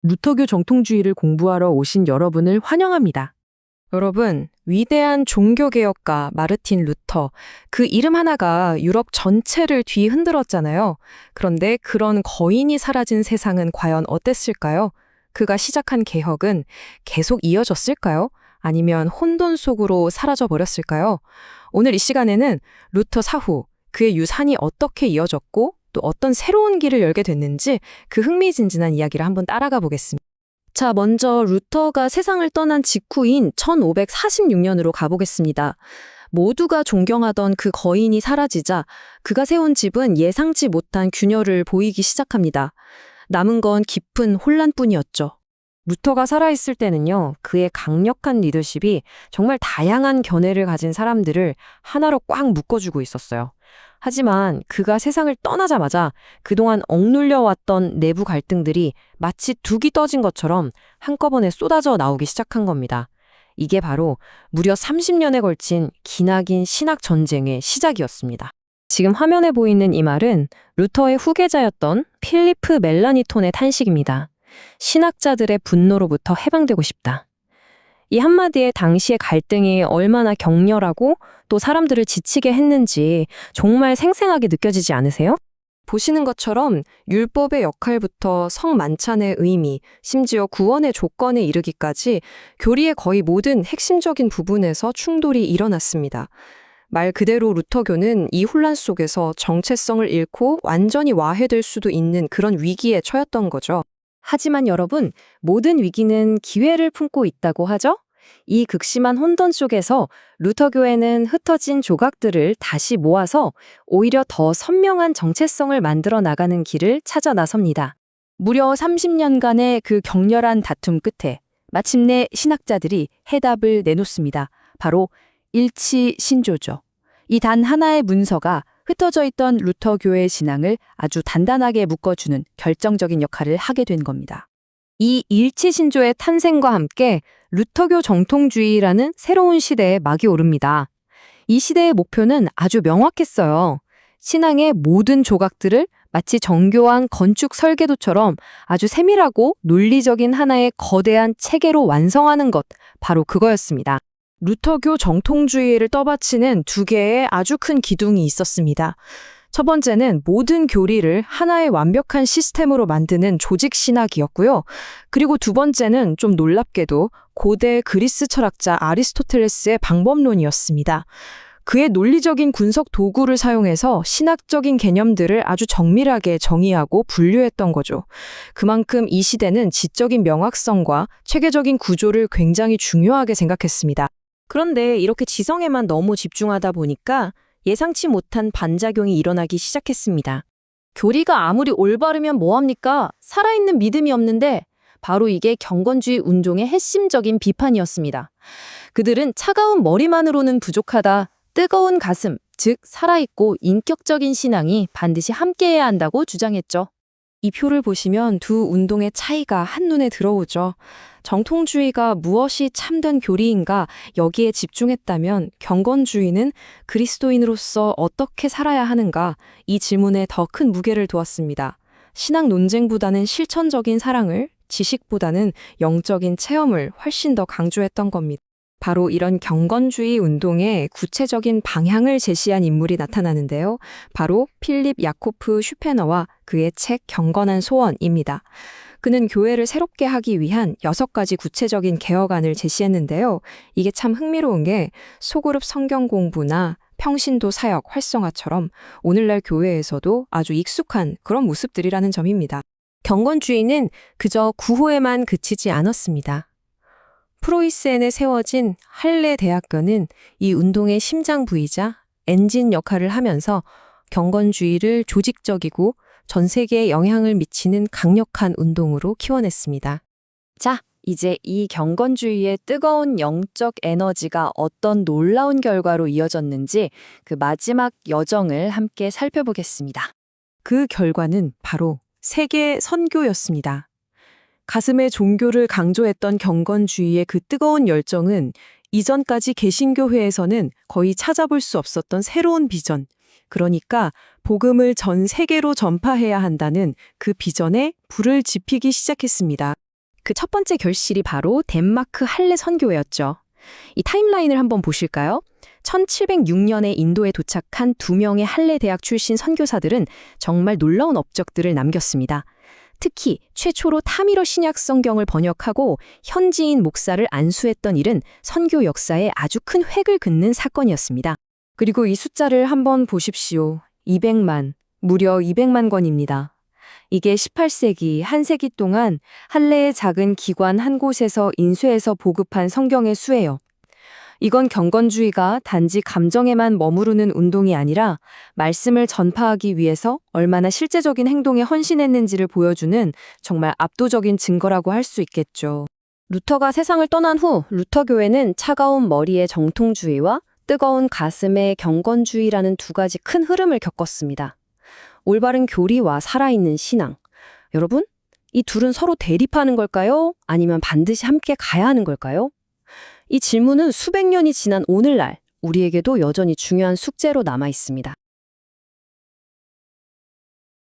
루터교 정통주의를 공부하러 오신 여러분을 환영합니다. 여러분, 위대한 종교개혁가 마르틴 루터, 그 이름 하나가 유럽 전체를 뒤흔들었잖아요. 그런데 그런 거인이 사라진 세상은 과연 어땠을까요? 그가 시작한 개혁은 계속 이어졌을까요? 아니면 혼돈 속으로 사라져버렸을까요? 오늘 이 시간에는 루터 사후, 그의 유산이 어떻게 이어졌고 또 어떤 새로운 길을 열게 됐는지 그 흥미진진한 이야기를 한번 따라가 보겠습니다. 자, 먼저 루터가 세상을 떠난 직후인 1546년으로 가보겠습니다. 모두가 존경하던 그 거인이 사라지자 그가 세운 집은 예상치 못한 균열을 보이기 시작합니다. 남은 건 깊은 혼란뿐이었죠. 루터가 살아있을 때는요, 그의 강력한 리더십이 정말 다양한 견해를 가진 사람들을 하나로 꽉 묶어주고 있었어요. 하지만 그가 세상을 떠나자마자 그동안 억눌려왔던 내부 갈등들이 마치 둑이 떠진 것처럼 한꺼번에 쏟아져 나오기 시작한 겁니다. 이게 바로 무려 30년에 걸친 기나긴 신학 전쟁의 시작이었습니다. 지금 화면에 보이는 이 말은 루터의 후계자였던 필리프 멜라니톤의 탄식입니다. 신학자들의 분노로부터 해방되고 싶다. 이 한마디에 당시의 갈등이 얼마나 격렬하고 또 사람들을 지치게 했는지 정말 생생하게 느껴지지 않으세요? 보시는 것처럼 율법의 역할부터 성만찬의 의미, 심지어 구원의 조건에 이르기까지 교리의 거의 모든 핵심적인 부분에서 충돌이 일어났습니다. 말 그대로 루터교는 이 혼란 속에서 정체성을 잃고 완전히 와해될 수도 있는 그런 위기에 처했던 거죠. 하지만 여러분, 모든 위기는 기회를 품고 있다고 하죠? 이 극심한 혼돈 속에서 루터교회는 흩어진 조각들을 다시 모아서 오히려 더 선명한 정체성을 만들어 나가는 길을 찾아 나섭니다. 무려 30년간의 그 격렬한 다툼 끝에 마침내 신학자들이 해답을 내놓습니다. 바로 일치신조죠. 이 단 하나의 문서가 흩어져 있던 루터교의 신앙을 아주 단단하게 묶어주는 결정적인 역할을 하게 된 겁니다. 이 일치신조의 탄생과 함께 루터교 정통주의라는 새로운 시대에 막이 오릅니다. 이 시대의 목표는 아주 명확했어요. 신앙의 모든 조각들을 마치 정교한 건축 설계도처럼 아주 세밀하고 논리적인 하나의 거대한 체계로 완성하는 것, 바로 그거였습니다. 루터교 정통주의를 떠받치는 두 개의 아주 큰 기둥이 있었습니다. 첫 번째는 모든 교리를 하나의 완벽한 시스템으로 만드는 조직신학이었고요. 그리고 두 번째는 좀 놀랍게도 고대 그리스 철학자 아리스토텔레스의 방법론이었습니다. 그의 논리적인 분석 도구를 사용해서 신학적인 개념들을 아주 정밀하게 정의하고 분류했던 거죠. 그만큼 이 시대는 지적인 명확성과 체계적인 구조를 굉장히 중요하게 생각했습니다. 그런데 이렇게 지성에만 너무 집중하다 보니까 예상치 못한 반작용이 일어나기 시작했습니다. 교리가 아무리 올바르면 뭐합니까? 살아있는 믿음이 없는데 바로 이게 경건주의 운동의 핵심적인 비판이었습니다. 그들은 차가운 머리만으로는 부족하다. 뜨거운 가슴, 즉 살아있고 인격적인 신앙이 반드시 함께해야 한다고 주장했죠. 이 표를 보시면 두 운동의 차이가 한눈에 들어오죠. 정통주의가 무엇이 참된 교리인가 여기에 집중했다면 경건주의는 그리스도인으로서 어떻게 살아야 하는가 이 질문에 더 큰 무게를 두었습니다. 신앙 논쟁보다는 실천적인 사랑을, 지식보다는 영적인 체험을 훨씬 더 강조했던 겁니다. 바로 이런 경건주의 운동의 구체적인 방향을 제시한 인물이 나타나는데요. 바로 필립 야코프 슈페너와 그의 책 경건한 소원입니다. 그는 교회를 새롭게 하기 위한 6가지 구체적인 개혁안을 제시했는데요. 이게 참 흥미로운 게 소그룹 성경 공부나 평신도 사역 활성화처럼 오늘날 교회에서도 아주 익숙한 그런 모습들이라는 점입니다. 경건주의는 그저 구호에만 그치지 않았습니다. 프로이센에 세워진 할레 대학교는 이 운동의 심장 부이자 엔진 역할을 하면서 경건주의를 조직적이고 전 세계에 영향을 미치는 강력한 운동으로 키워냈습니다. 자, 이제 이 경건주의의 뜨거운 영적 에너지가 어떤 놀라운 결과로 이어졌는지 그 마지막 여정을 함께 살펴보겠습니다. 그 결과는 바로 세계 선교였습니다. 가슴에 종교를 강조했던 경건주의의 그 뜨거운 열정은 이전까지 개신교회에서는 거의 찾아볼 수 없었던 새로운 비전, 그러니까 복음을 전 세계로 전파해야 한다는 그 비전에 불을 지피기 시작했습니다. 그 첫 번째 결실이 바로 덴마크 할례 선교회였죠. 이 타임라인을 한번 보실까요? 1706년에 인도에 도착한 2명의 할례 대학 출신 선교사들은 정말 놀라운 업적들을 남겼습니다. 특히 최초로 타미러 신약 성경을 번역하고 현지인 목사를 안수했던 일은 선교 역사에 아주 큰 획을 긋는 사건이었습니다. 그리고 이 숫자를 한번 보십시오. 200만, 무려 200만 권입니다. 이게 18세기, 한 세기 동안 할례의 작은 기관 한 곳에서 인쇄해서 보급한 성경의 수예요. 이건 경건주의가 단지 감정에만 머무르는 운동이 아니라 말씀을 전파하기 위해서 얼마나 실제적인 행동에 헌신했는지를 보여주는 정말 압도적인 증거라고 할 수 있겠죠. 루터가 세상을 떠난 후 루터교회는 차가운 머리의 정통주의와 뜨거운 가슴의 경건주의라는 두 가지 큰 흐름을 겪었습니다. 올바른 교리와 살아있는 신앙. 여러분, 이 둘은 서로 대립하는 걸까요? 아니면 반드시 함께 가야 하는 걸까요? 이 질문은 수백 년이 지난 오늘날 우리에게도 여전히 중요한 숙제로 남아 있습니다.